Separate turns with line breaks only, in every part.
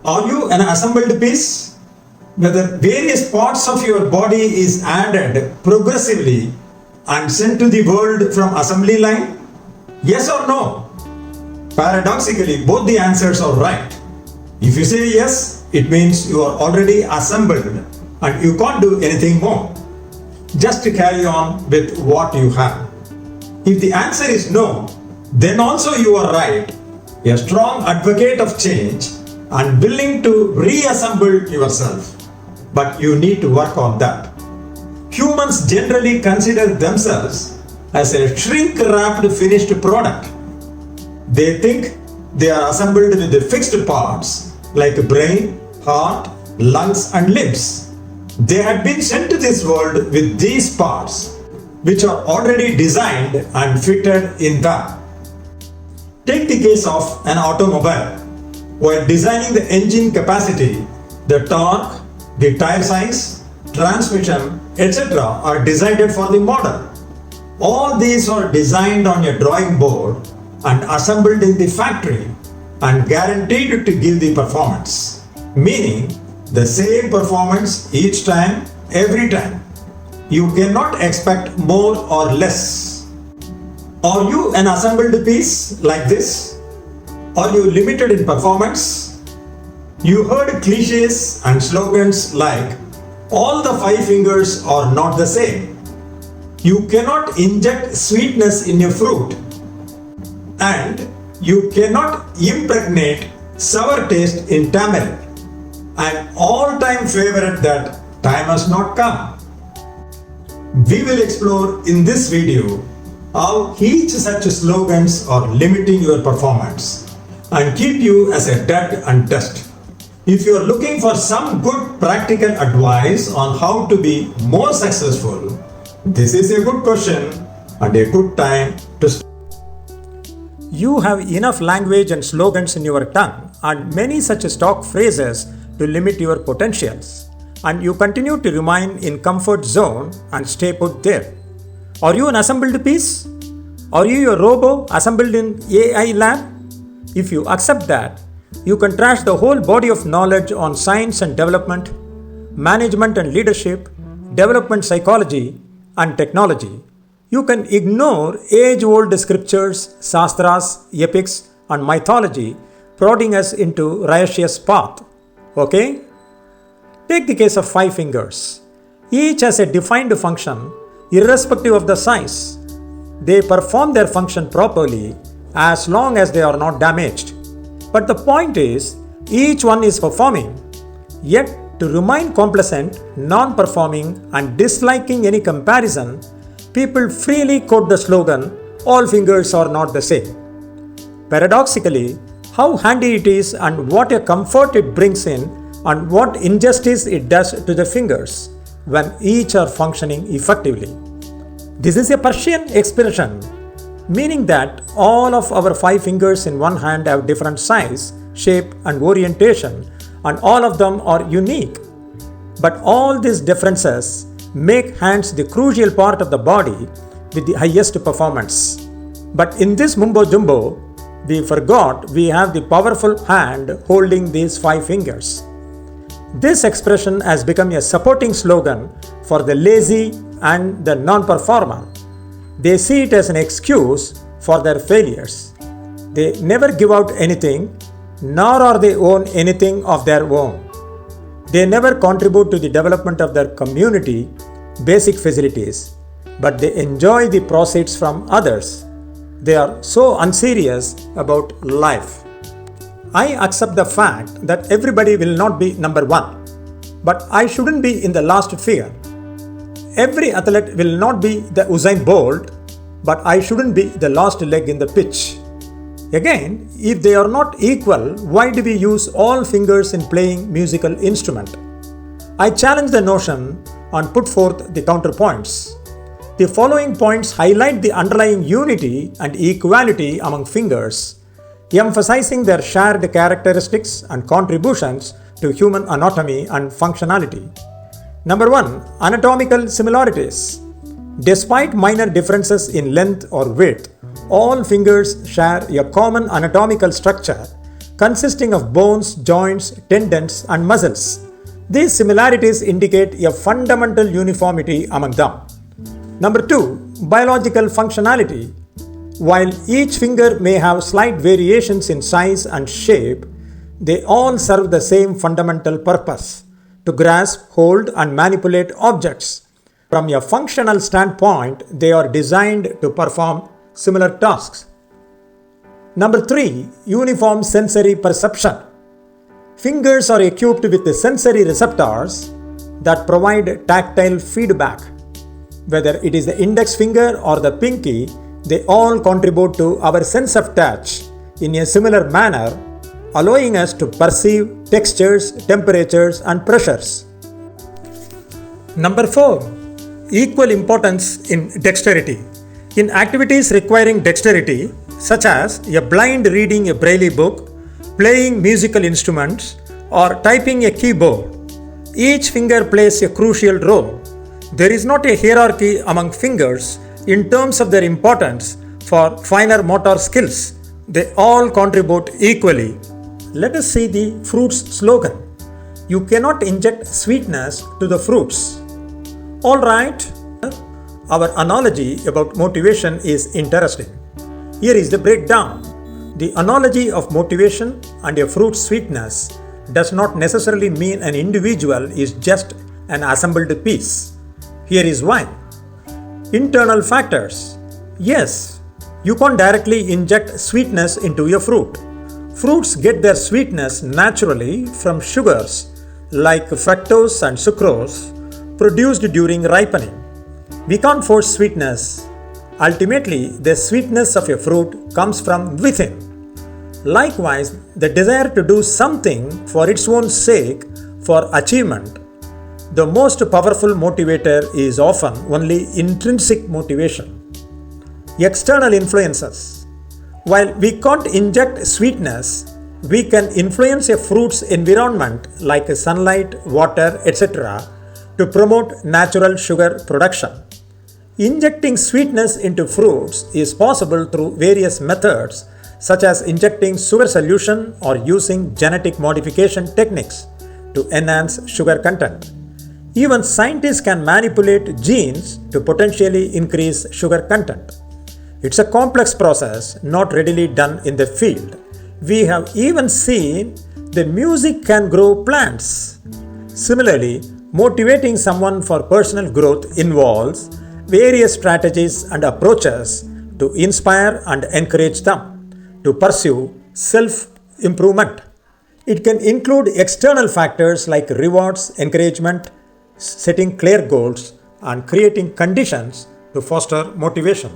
Are you an assembled piece? Whether various parts of your body is added progressively and sent to the world from assembly line? Yes or no? Paradoxically, both the answers are right. If you say yes, it means you are already assembled and you can't do anything more. Just to carry on with what you have. If the answer is no, then also you are right, a strong advocate of change and willing to reassemble yourself. But you need to work on that. Humans generally consider themselves as a shrink-wrapped finished product. They think they are assembled with the fixed parts like brain, heart, lungs and limbs. They had been sent to this world with these parts, which are already designed and fitted in them. Take the case of an automobile. While designing the engine capacity, the torque, the tire size, transmission, etc. are decided for the model. All these are designed on a drawing board and assembled in the factory and guaranteed to give the performance. Meaning, the same performance each time, every time. You cannot expect more or less. Are you an assembled piece like this? Are you limited in performance? You heard cliches and slogans like, all the 5 fingers are not the same. You cannot inject sweetness in your fruit. And you cannot impregnate sour taste in tamarind. An all-time favorite that time has not come. We will explore in this video how each such slogans are limiting your performance and keep you as a dead and dust. If you are looking for some good practical advice on how to be more successful, this is a good question and a good time to start. You have enough language and slogans in your tongue and many such stock phrases to limit your potentials, and you continue to remain in comfort zone and stay put there. Are you an assembled piece? Are you a robo assembled in AI lab? If you accept that, you can trash the whole body of knowledge on science and development, management and leadership, development psychology and technology. You can ignore age-old scriptures, sastras, epics and mythology prodding us into righteous path. Okay? Take the case of 5 fingers. Each has a defined function irrespective of the size. They perform their function properly as long as they are not damaged. But the point is, each one is performing. Yet, to remain complacent, non-performing and disliking any comparison, people freely quote the slogan, all fingers are not the same. Paradoxically, how handy it is and what a comfort it brings in and what injustice it does to the fingers when each are functioning effectively. This is a Persian expression, meaning that all of our 5 fingers in one hand have different size, shape and orientation and all of them are unique. But all these differences make hands the crucial part of the body with the highest performance. But in this mumbo jumbo, we forgot we have the powerful hand holding these 5 fingers. This expression has become a supporting slogan for the lazy and the non-performer. They see it as an excuse for their failures. They never give out anything, nor are they own anything of their own. They never contribute to the development of their community, basic facilities, but they enjoy the proceeds from others. They are so unserious about life. I accept the fact that everybody will not be number 1, but I shouldn't be in the last figure. Every athlete will not be the Usain Bolt, but I shouldn't be the last leg in the pitch. Again, if they are not equal, why do we use all fingers in playing musical instrument? I challenge the notion and put forth the counterpoints. The following points highlight the underlying unity and equality among fingers, emphasizing their shared characteristics and contributions to human anatomy and functionality. Number 1. Anatomical similarities. Despite minor differences in length or width, all fingers share a common anatomical structure
consisting of bones, joints, tendons, and muscles. These similarities indicate a fundamental uniformity among them. Number 2. Biological functionality. While each finger may have slight variations in size and shape, they all serve the same fundamental purpose: to grasp, hold, and manipulate objects. From a functional standpoint, they are designed to perform similar tasks. Number 3. Uniform sensory perception. Fingers are equipped with sensory receptors that provide tactile feedback. Whether it is the index finger or the pinky, they all contribute to our sense of touch in a similar manner, allowing us to perceive textures, temperatures, and pressures. Number 4. Equal importance in dexterity. In activities requiring dexterity, such as a blind reading a braille book, playing musical instruments, or typing a keyboard, each finger plays a crucial role. There is not a hierarchy among fingers in terms of their importance for finer motor skills. They all contribute equally. Let us see the fruits slogan. You cannot inject sweetness to the fruits. Alright, our analogy about motivation is interesting. Here is the breakdown. The analogy of motivation and a fruit sweetness does not necessarily mean an individual is just an assembled piece. Here is why. Internal factors. Yes, you can't directly inject sweetness into a fruit. Fruits get their sweetness naturally from sugars like fructose and sucrose produced during ripening. We can't force sweetness. Ultimately, the sweetness of a fruit comes from within. Likewise, the desire to do something for its own sake, for achievement. The most powerful motivator is often only intrinsic motivation. External influences. While we can't inject sweetness, we can influence a fruit's environment like sunlight, water, etc. to promote natural sugar production. Injecting sweetness into fruits is possible through various methods, such as injecting sugar solution or using genetic modification techniques to enhance sugar content. Even scientists can manipulate genes to potentially increase sugar content. It's a complex process not readily done in the field. We have even seen that music can grow plants. Similarly, motivating someone for personal growth involves various strategies and approaches to inspire and encourage them to pursue self-improvement. It can include external factors like rewards, encouragement, setting clear goals, and creating conditions to foster motivation.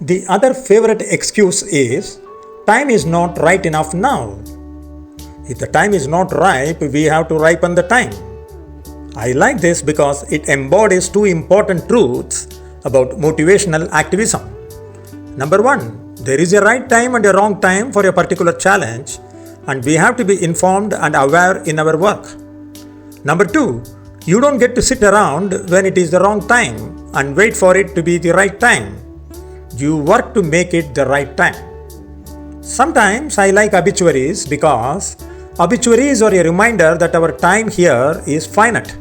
The other favorite excuse is, time is not right enough now. If the time is not ripe, we have to ripen the time. I like this because it embodies two important truths about motivational activism. Number 1, there is a right time and a wrong time for a particular challenge, and we have to be informed and aware in our work. Number 2, you don't get to sit around when it is the wrong time and wait for it to be the right time. You work to make it the right time. Sometimes I like obituaries because obituaries are a reminder that our time here is finite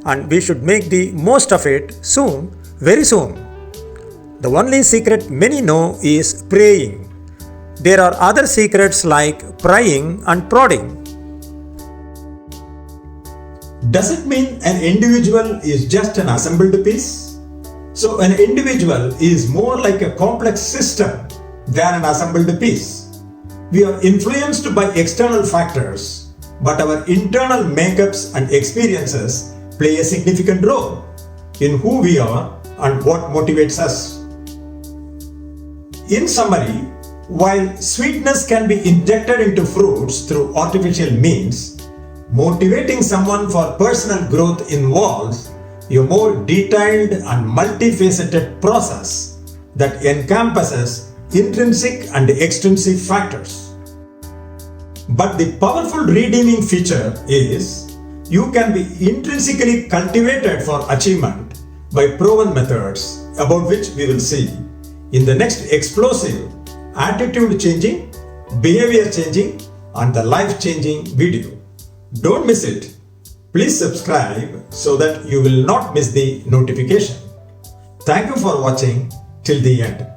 and we should make the most of it soon, very soon. The only secret many know is praying. There are other secrets like prying and prodding.
Does it mean an individual is just an assembled piece? So an individual is more like a complex system than an assembled piece. We are influenced by external factors, but our internal makeups and experiences play a significant role in who we are and what motivates us. In summary, while sweetness can be injected into fruits through artificial means, motivating someone for personal growth involves a more detailed and multifaceted process that encompasses intrinsic and extrinsic factors. But the powerful redeeming feature is you can be intrinsically cultivated for achievement by proven methods, about which we will see in the next explosive, attitude changing, behavior changing, and the life-changing video. Don't miss it. Please subscribe so that you will not miss the notification. Thank you for watching till the end.